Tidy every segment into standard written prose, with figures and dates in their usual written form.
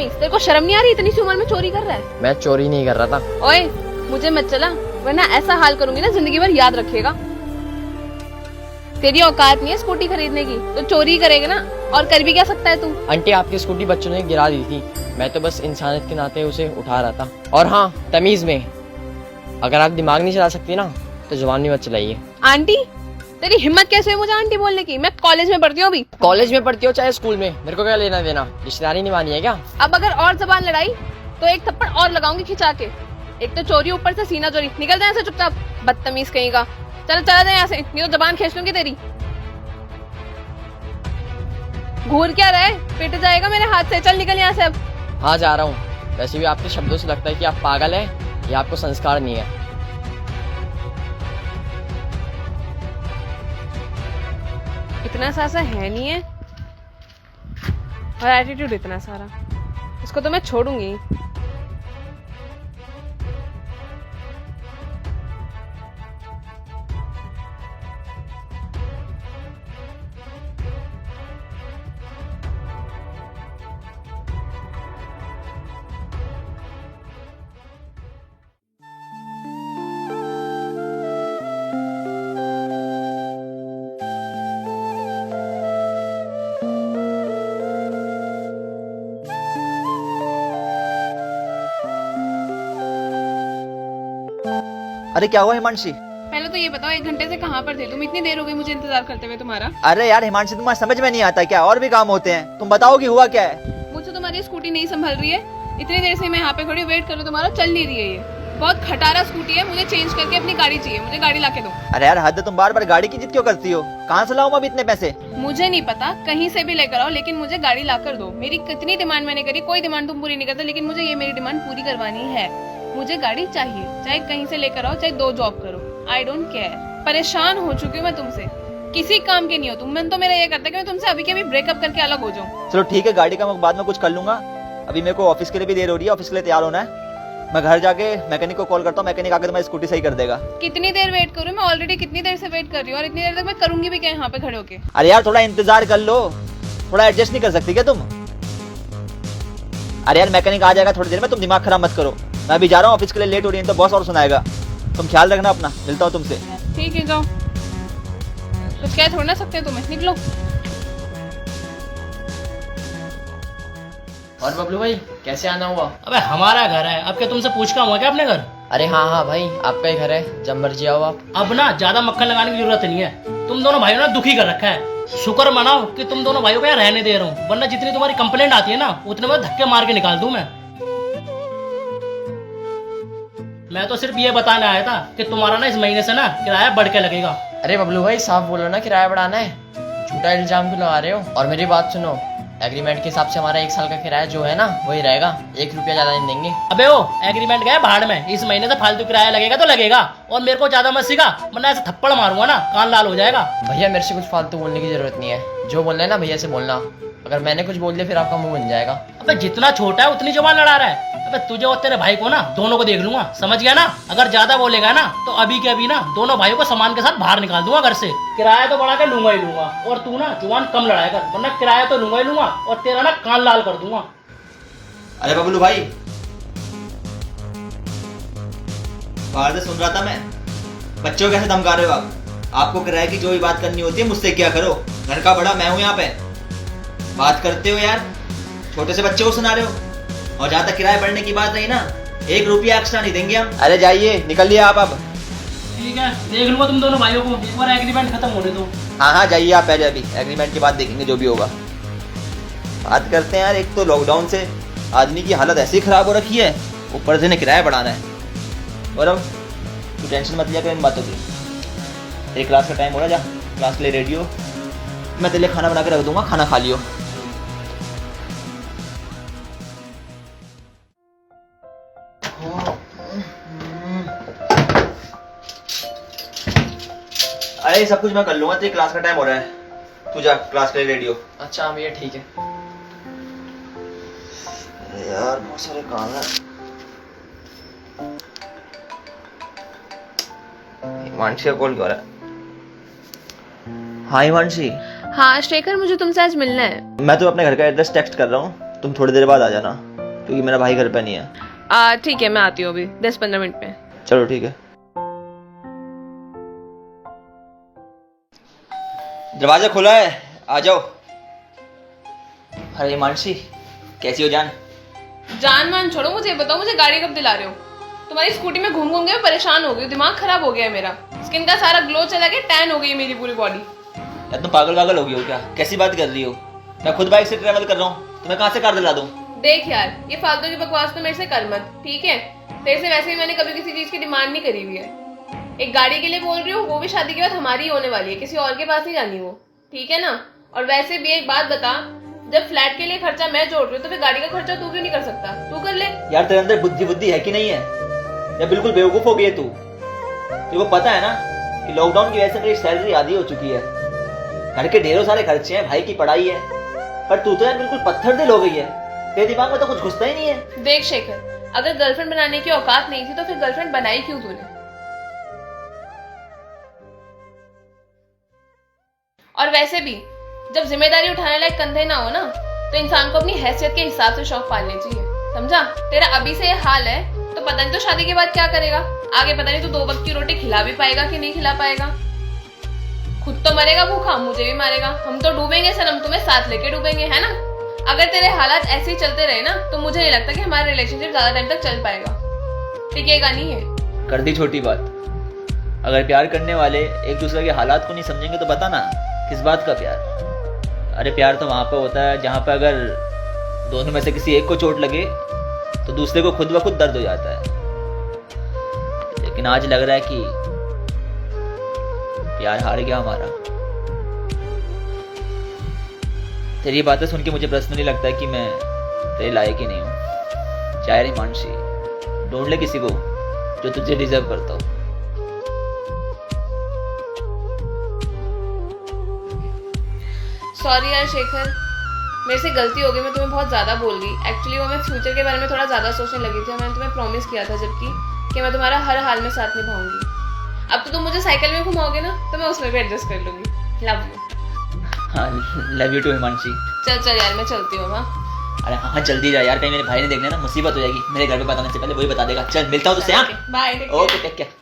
बदतमीज, तेरे को शर्म नहीं आ रही? इतनी सी उम्र में चोरी कर रहा है। मैं चोरी नहीं कर रहा था। ओए मुझे मत चला, वरना ऐसा हाल करूंगी ना जिंदगी भर याद रखेगा। तेरी औकात नहीं है स्कूटी खरीदने की, तो चोरी करेगा ना, और कर भी क्या सकता है तू? आंटी आपकी स्कूटी बच्चों ने गिरा दी थी, मैं तो बस इंसानियत के नाते उसे उठा रहा था। और हाँ, तमीज में, अगर आप दिमाग नहीं चला सकती ना तो जुबान भी मत चलाइए। आंटी? तेरी हिम्मत कैसे है मुझे आंटी बोलने की? मैं कॉलेज में पढ़ती हूँ अभी। कॉलेज में पढ़ती हो चाहे स्कूल में, मेरे को क्या लेना देना? रिश्तेदारी निभानी है क्या? अब अगर और जबान लड़ाई तो एक थप्पड़ और लगाऊंगी खिंचा के। एक तो चोरी, ऊपर से सीना चोरी। निकल जाए ऐसे चुपचाप, बदतमीज कहीं का। चल चला जाए यहाँ से, नहीं तो जबान खींच लूंगी तेरी। घूर क्या रहा है? पिट जाएगा मेरे हाथ से। चल निकल यहाँ से अब। हाँ जा रहा हूँ। वैसे भी आपके शब्दों से लगता है कि आप पागल है या आपको संस्कार नहीं है। इतना सा है नहीं है, और एटीट्यूड इतना सारा। इसको तो मैं छोड़ूंगी। अरे क्या हुआ हिमांशी? पहले तो ये बताओ, 1 घंटे से कहाँ पर थे तुम? इतनी देर हो गई मुझे इंतजार करते हुए तुम्हारा। अरे यार हिमांशी, तुम्हारा समझ में नहीं आता क्या? और भी काम होते हैं, तुम बताओ कि हुआ क्या है? मुझे तुम्हारी स्कूटी नहीं संभल रही है। इतनी देर से मैं यहाँ पे खड़ी वेट कर रही हूँ, तुम्हारा चल नहीं रही है। ये बहुत खटारा स्कूटी है, मुझे चेंज करके अपनी गाड़ी चाहिए। मुझे गाड़ी लाके दो। अरे यार हद है, तुम बार बार गाड़ी की जिद क्यों करती हो? कहाँ से लाऊं मैं अभी इतने पैसे? मुझे नहीं पता, कहीं से भी लेकर आओ, लेकिन मुझे गाड़ी लाकर दो। मेरी कितनी डिमांड मैंने करी, कोई डिमांड तुम पूरी नहीं करते, लेकिन मुझे ये मेरी डिमांड पूरी करवानी है। मुझे गाड़ी चाहिए, चाहे कहीं से लेकर आओ, चाहे 2 जॉब करो। I don't care. परेशान हो चुकी हूँ मैं तुमसे, किसी काम के नहीं हो तुम। मन तो मेरा ये करता है कि मैं तुमसे अभी के अभी ब्रेकअप करके अलग हो जाऊँ। चलो ठीक है, गाड़ी का मैं बाद में कुछ कर लूंगा। अभी मेरे को ऑफिस के लिए भी देर हो रही है, ऑफिस के लिए तैयार होना है। मैं घर जाके मैकेनिक को कॉल करता हूँ, मैकेनिक आके तुम्हारी स्कूटी सही कर देगा। कितनी देर वेट करूँ मैं? ऑलरेडी कितनी देर से वेट कर रही हूँ, और इतनी देर तक मैं करूंगी भी क्या यहाँ पे खड़े होके? अरे यार थोड़ा इंतजार कर लो, थोड़ा एडजस्ट नहीं कर सकती क्या तुम? अरे यार मैकेनिक आ जाएगा थोड़ी देर में, तुम दिमाग खराब मत करो। मैं अभी जा रहा हूँ ऑफिस के लिए, लेट हो रही है तो बॉस और सुनाएगा। तुम ख्याल रखना अपना, मिलता हूँ तुमसे। ठीक है जाओ, कुछ कह थोड़ा ना सकते हैं तुम्हें। निकलो। और बबलू भाई कैसे आना हुआ? अबे हमारा घर है, अब क्या तुमसे पूछ का हुआ क्या अपने घर? अरे हाँ हाँ भाई, आपका ही घर है, जब मर्जी आओ आप। अब ना ज्यादा मक्खन लगाने की जरूरत नहीं है। तुम दोनों भाइयों ने दुखी कर रखा है। शुक्र मनाओ कि तुम दोनों भाइयों को यहाँ रहने दे रहा हूँ, वरना जितनी तुम्हारी कंप्लेंट आती है ना उतने में धक्के मार के निकाल दूं मैं तो सिर्फ ये बताने आया था कि तुम्हारा ना इस महीने से ना किराया बढ़ के लगेगा। अरे बबलू भाई साफ बोलो ना, किराया बढ़ाना है? झूठा इल्जाम क्यों लगा रहे हो? और मेरी बात सुनो, एग्रीमेंट के हिसाब से हमारा 1 साल का किराया जो है ना वही रहेगा, 1 रुपया ज्यादा नहीं देंगे। अबे वो एग्रीमेंट गया भाड़ में, इस महीने से फालतू किराया लगेगा तो लगेगा। और मेरे को ज्यादा मत सिखा, वरना ऐसे थप्पड़ मारूंगा ना कान लाल हो जाएगा। भैया मेरे से कुछ फालतू बोलने की जरूरत नहीं है, जो बोलना है ना भैया से बोलना। अगर मैंने कुछ बोल दिया फिर आपका मुंह बन जाएगा। अबे जितना छोटा है उतनी जुबान लड़ा रहा है। अबे तुझे और तेरे भाई को ना दोनों को देख लूंगा, समझ गया ना? अगर ज्यादा बोलेगा ना तो अभी के अभी ना दोनों भाइयों को सामान के साथ बाहर निकाल दूंगा घर से। किराया तो बढ़ा के लूंगा ही लूंगा, और तू ना जुबान कम लड़ाया कर, वरना किराया तो लूंगा ही लूंगा और तेरा ना कान लाल कर दूंगा। अरे बबलू भाई, बाहर से सुन रहा था मैं, बच्चों को कैसे धमका रहे हो आप? आपको किराए की जो भी बात करनी होती है मुझसे किया करो, घर का बड़ा मैं हूँ यहाँ पे। बात करते हो यार, छोटे से बच्चे को सुना रहे हो। और जहाँ तक किराया बढ़ने की बात रही ना, 1 रुपया एक्स्ट्रा नहीं देंगे हम। अरे जाइए, निकलिए आप अब। ठीक है, देख लूंगा तुम दोनों भाइयों को, एक बार एग्रीमेंट खत्म होने दो। हाँ हाँ जाइए आप, पहले अभी एग्रीमेंट के बाद देखेंगे जो भी होगा। बात करते हैं यार, एक तो लॉकडाउन से आदमी की हालत ऐसी खराब हो रखी है, ऊपर से किराया बढ़ाना है। और अब तू टेंशन मत लिया कर इन बातों की। तेरी क्लास का टाइम हो रहा है, जा क्लास के लिए रेडी हो। मैं तेरे लिए खाना बना के रख दूंगा, खाना खा लियो। अरे सब कुछ मैं कर लूंगा, तेरी क्लास का टाइम हो रहा है, तू जा क्लास के लिए रेडी हो। अच्छा भैया ठीक है। अरे यार बहुत सारे काम है। हिमांशी का कॉल क्यों आ रहा है? हाँ हिमांशी। हाँ शेखर, मुझे तुमसे आज मिलना है। मैं तो अपने घर का एड्रेस टेक्स्ट कर रहा हूँ, तुम थोड़ी देर बाद आ जाना। क्योंकि मेरा भाई घर पे नहीं है। ठीक है, मैं आती हूँ अभी 10-15 मिनट में। चलो ठीक है। दरवाजा खुला है, आ जाओ। अरे मानसी, कैसी हो जान? जान मान छोड़ो, मुझे ये बताओ, मुझे गाड़ी कब दिला रहे हो? तुम्हारी स्कूटी में घूम घूम के मैं परेशान हो गई हूँ, दिमाग खराब हो गया है मेरा। स्किन का सारा ग्लो चला गया, टैन हो गई है मेरी पूरी बॉडी। यार तुम पागल हो गई हो क्या? कैसी बात कर रही हो? मैं खुद बाइक से ट्रैवल कर रहा हूँ, तुम्हें कहाँ से कार दिला दूँ? देख यार, ये फालतू की बकवास तो मेरे से कर मत, ठीक है? तेरे से वैसे ही मैंने कभी किसी चीज की डिमांड नहीं करी हुई है। एक गाड़ी के लिए बोल रही हूँ, वो भी शादी के बाद हमारी होने वाली है, किसी और के पास नहीं जानी वो, ठीक है ना? और वैसे भी एक बात बता, जब फ्लैट के लिए खर्चा मैं जोड़ रही हूँ तो फिर गाड़ी का खर्चा तू क्यों नहीं कर सकता? तू कर ले। यार तेरे अंदर बुद्धि है कि नहीं है? या बिल्कुल बेवकूफ हो गई है तू? तेरे को पता है ना कि लॉकडाउन की वजह से मेरी सैलरी आधी हो चुकी है, घर के ढेरों सारे खर्चे हैं, भाई की पढ़ाई है, पर तू तो यार बिल्कुल पत्थर दिल हो गई है। तेरे दिमाग में तो कुछ घुसता ही नहीं है। देख शेखर, अगर गर्लफ्रेंड बनाने की औकात नहीं थी तो फिर गर्लफ्रेंड बनाई क्यों तूने? और वैसे भी जब जिम्मेदारी उठाने लायक कंधे ना हो ना, तो इंसान को अपनी हैसियत के हिसाब से शौक पालने चाहिए, समझा? तेरा अभी से ये हाल है तो पता नहीं तो शादी के बाद क्या करेगा। आगे पता नहीं तो 2 वक्त की रोटी खिला भी पाएगा कि नहीं खिला पाएगा। खुद तो मरेगा भूखा, मुझे भी मारेगा। हम तो डूबेंगे सनम, तुम्हें साथ लेके डूबेंगे, है ना? अगर तेरे हालात ऐसे ही चलते रहे ना तो मुझे नहीं लगता कि हमारा रिलेशनशिप ज्यादा टाइम तक चल पाएगा, टिकेगा नहीं है। कर दी छोटी बात। अगर प्यार करने वाले एक दूसरे के हालात को नहीं समझेंगे तो बता ना, किस बात का प्यार? अरे प्यार तो वहां पे होता है जहां पे अगर दोनों में से किसी एक को चोट लगे तो दूसरे को खुद ब खुद दर्द हो जाता है। लेकिन आज लग रहा है कि प्यार हार गया हमारा। तेरी ये बातें सुन के मुझे पर्सनली लगता है कि मैं तेरे लायक ही नहीं हूँ। चाहे रे मानसी, ढूंढ ले किसी को जो तुझे डिजर्व करता हो। सॉरी यार शेखर, मेरे से गलती हो गई, मैं तुम्हें बहुत ज्यादा बोल गई। एक्चुअली वो मैं फ्यूचर के बारे में थोड़ा ज्यादा सोचने लगी थी। मैंने तुम्हें प्रॉमिस किया था जबकि कि मैं तुम्हारा हर हाल में साथ निभाऊंगी। अब तो तुम मुझे साइकिल में घुमाओगे ना तो मैं उसमें भी एडजस्ट कर लूंगी। Love you. हाँ, लव यू टू हिमांशी। चल यार, मैं चलती हूँ। हाँ अरे हाँ जल्दी जा यार, कहीं मेरे भाई ने देखना ना, मुसीबत हो जाएगी। मेरे घर पे बताने से पहले वही बता देगा। चल मिलता हूँ तुझसे। हाँ बाय। Okay, take care.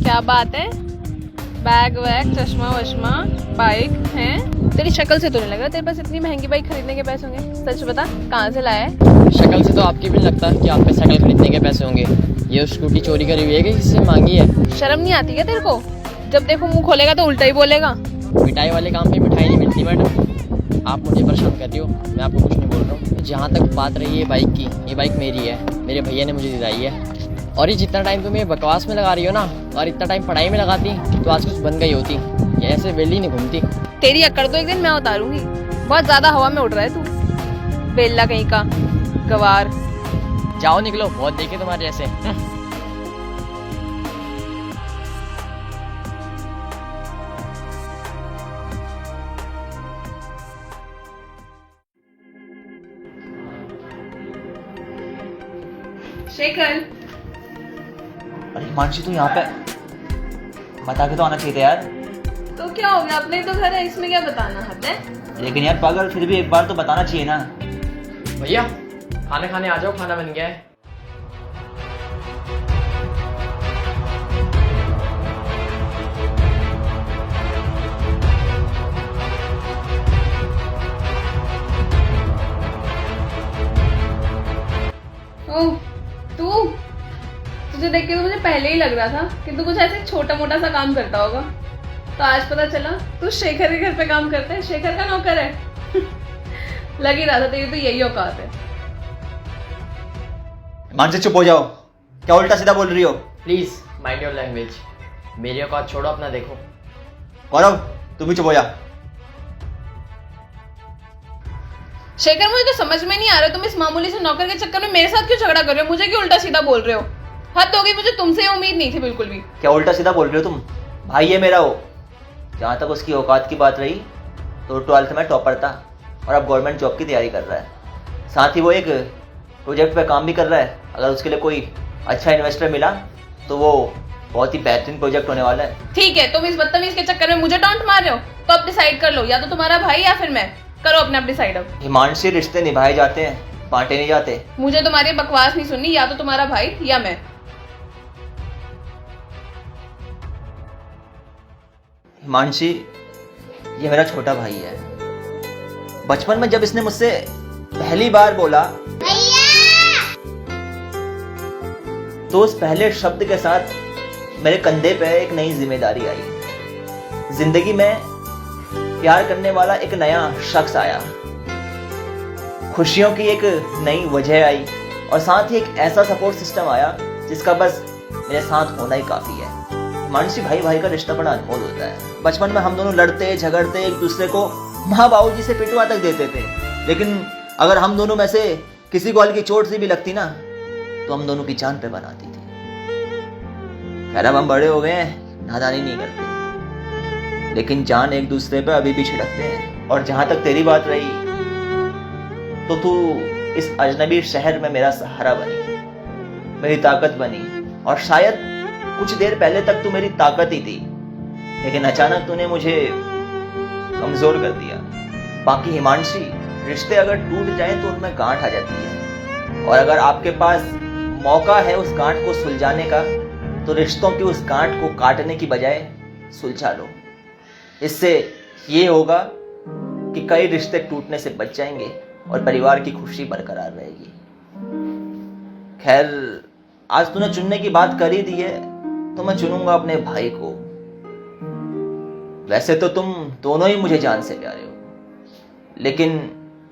क्या बात है? बैग वैग, चश्मा वश्मा, बाइक है? तेरी शक्ल से तो नहीं लगा तेरे पास इतनी महंगी बाइक खरीदने के पैसे होंगे। सच बता, कहाँ से लाया है? शक्ल से तो आपकी भी नहीं लगता कि आप पे साइकिल खरीदने के पैसे होंगे। ये स्कूटी चोरी करी हुई है कि किससे मांगी है? शर्म नहीं आती क्या तेरे को? जब देखो मुंह खोलेगा तो उल्टा ही बोलेगा। मिठाई वाले काम पे मिठाई नहीं मिलती मैडम। आप मुझे परेशान कर रही हो, मैं आपको कुछ नहीं बोल रहा हूँ। जहाँ तक बात रही है बाइक की, ये बाइक मेरी है, मेरे भैया ने मुझे दिलाई है। और ये जितना टाइम तुम ये बकवास में लगा रही हो ना, और इतना टाइम पढ़ाई में लगाती तो आज कुछ बन गई होती। ये ऐसे वेली नहीं घूमती। तेरी अकड़ तो एक दिन मैं उतारूंगी। बहुत ज्यादा हवा में उड़ रहा है तू, बेल्ला कहीं का, गवार। जाओ निकलो, बहुत देखे तुम्हारे जैसे। शेखर, अरे हिमांशी तू यहाँ पे बता के तो आना चाहिए था यार। तो क्या हो गया? अपने तो घर है, इसमें क्या बताना है? लेकिन यार पागल, फिर भी एक बार तो बताना चाहिए ना। भैया खाना खाने आ जाओ, खाना बन गया है। ओह, तुझे देख के तो मुझे पहले ही लग रहा था कि तू कुछ ऐसे छोटा मोटा सा काम करता होगा। तो आज पता चला तू शेखर के घर पे काम करता है, शेखर का नौकर है। लग ही रहा था तेरी तो यही औकात है। मान से चुप हो जाओ, क्या उल्टा सीधा बोल रही हो? Please mind your language. मेरी औकात छोड़ो, अपना देखो। गौरव तुम भी चुप हो जा। शेखर, मुझे तो समझ में नहीं आ रहा तुम इस मामूली से नौकर के चक्कर में मेरे साथ क्यों झगड़ा कर रहे हो? मुझे क्यों उल्टा सीधा बोल रहे हो? हद हो गई, मुझे तुमसे उम्मीद नहीं थी बिल्कुल भी। क्या उल्टा सीधा बोल रहे हो तुम? भाई है मेरा वो। जहाँ तक उसकी औकात की बात रही तो 12th में टॉपर था, और अब गवर्नमेंट जॉब की तैयारी कर रहा है। साथ ही वो एक प्रोजेक्ट पे काम भी कर रहा है। अगर उसके लिए कोई अच्छा इन्वेस्टर मिला तो वो बहुत ही बेहतरीन प्रोजेक्ट होने वाला है। ठीक है, तुम इस बदतमीज के चक्कर में मुझे टॉन्ट मार रहे हो, तो अब डिसाइड कर लो, या तो तुम्हारा भाई या फिर मैं। करो अपना डिसाइड अब। हिमांशी, रिश्ते निभाए जाते हैं, बांटे नहीं जाते। मुझे तुम्हारी बकवास नहीं सुननी, या तो तुम्हारा भाई या मैं। हिमांशी, ये मेरा छोटा भाई है। बचपन में जब इसने मुझसे पहली बार बोला तो उस पहले शब्द के साथ मेरे कंधे पे एक नई जिम्मेदारी आई। जिंदगी में प्यार करने वाला एक नया शख्स आया, खुशियों की एक नई वजह आई और साथ ही एक ऐसा सपोर्ट सिस्टम आया जिसका बस मेरे साथ होना ही काफी है। हिमांशी, भाई भाई का रिश्ता बड़ा अनमोल होता है। बचपन में हम दोनों लड़ते झगड़ते एक दूसरे को माँ बाबूजी से पिटवा तक देते थे, लेकिन अगर हम दोनों में से किसी को हल्की चोट सी भी लगती ना तो हम दोनों की जान पे बनाती थी। खैर अब हम बड़े हो गए हैं, नादानी नहीं करते, लेकिन जान एक दूसरे पे अभी भी छिड़कते हैं। और जहां तक तेरी बात रही तो तू इस अजनबी शहर में मेरा सहारा बनी, मेरी ताकत बनी। और शायद कुछ देर पहले तक तू मेरी ताकत ही थी, लेकिन अचानक तूने मुझे कमजोर कर दिया। बाकी हिमांशी, रिश्ते अगर टूट जाएं तो उनमें गांठ आ जाती है, और अगर आपके पास मौका है उस गांठ को सुलझाने का तो रिश्तों की उस गांठ को काटने की बजाय सुलझा लो। इससे ये होगा कि कई रिश्ते टूटने से बच जाएंगे और परिवार की खुशी बरकरार रहेगी। खैर, आज तूने चुनने की बात कर ही दी है तो मैं चुनूंगा अपने भाई को। वैसे तो तुम दोनों ही मुझे जान से प्यारे हो, लेकिन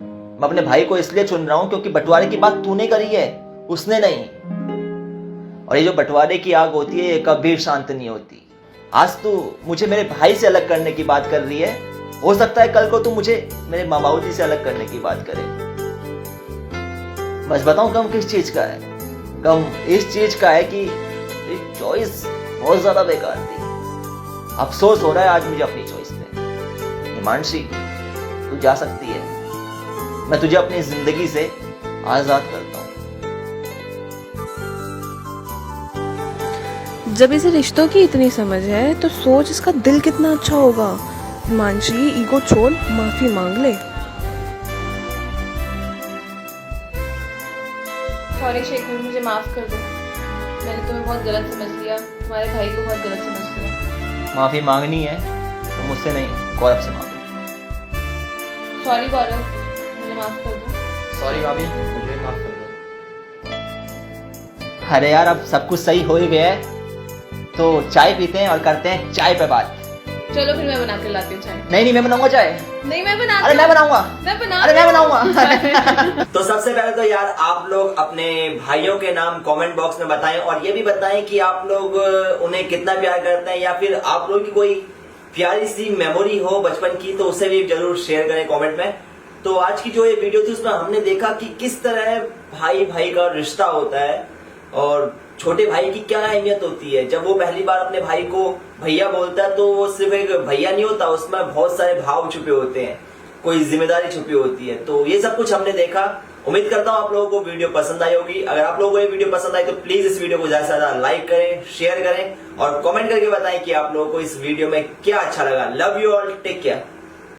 मैं अपने भाई को इसलिए चुन रहा हूं क्योंकि बंटवारे की बात तूने करी है, उसने नहीं। और ये जो बंटवारे की आग होती है ये कभी शांत नहीं होती। आज तू मुझे मेरे भाई से अलग करने की बात कर रही है, हो सकता है कल को तू मुझे मेरे माँ बाबू जी से अलग करने की बात करे। बस बताऊं गम किस चीज का है? गम इस चीज का है कि चॉइस बहुत ज्यादा बेकार थी। अफसोस हो रहा है आज मुझे अपनी चॉइस पे। हिमांशी, तू जा सकती है, मैं तुझे अपनी जिंदगी से आजाद करता हूँ। जब इसे रिश्तों की इतनी समझ है तो सोच इसका दिल कितना अच्छा होगा। हिमांशी, ईगो छोड़, माफी मांग ले। सॉरी शेखर, मुझे माफ कर दो, मैंने तुम्हें बहुत गलत समझ लिया, तुम्हारे भाई को बहुत गलत समझ लिया। माफी मांगनी है तो मुझसे नहीं, गौरव से मांगो। सॉरी गौरव, मुझे माफ कर दो। सॉरी भाभी, मुझे माफ कर दो। अरे यार, अब सब कुछ सही हो ही गया है तो चाय पीते हैं और करते हैं चाय पे बात। चलो फिर मैं बना के लाती हूँ चाय। नहीं, मैं बनाऊंगा चाय। नहीं, मैं बना। अरे मैं बनाऊंगा। मैं बनाऊंगा। तो सबसे पहले तो यार आप लोग अपने भाइयों के नाम कमेंट बॉक्स में बताएं, और ये भी बताएं कि आप लोग उन्हें कितना प्यार करते हैं, या फिर आप लोग की कोई प्यारी सी मेमोरी हो बचपन की तो उसे भी जरूर शेयर करें कमेंट में। तो आज की जो ये वीडियो थी उसमें हमने देखा कि किस तरह भाई भाई का रिश्ता होता है और छोटे भाई की क्या अहमियत होती है। जब वो पहली बार अपने भाई को भैया बोलता है तो वो सिर्फ एक भैया नहीं होता, उसमें बहुत सारे भाव छुपे होते हैं, कोई जिम्मेदारी छुपी होती है। तो ये सब कुछ हमने देखा। उम्मीद करता हूँ आप लोगों को वीडियो पसंद आई होगी। अगर आप लोगों को ये वीडियो पसंद आई तो प्लीज इस वीडियो को ज्यादा से ज्यादा लाइक करें, शेयर करें और कमेंट करके बताएं कि आप लोगों को इस वीडियो में क्या अच्छा लगा। Love you all, take care.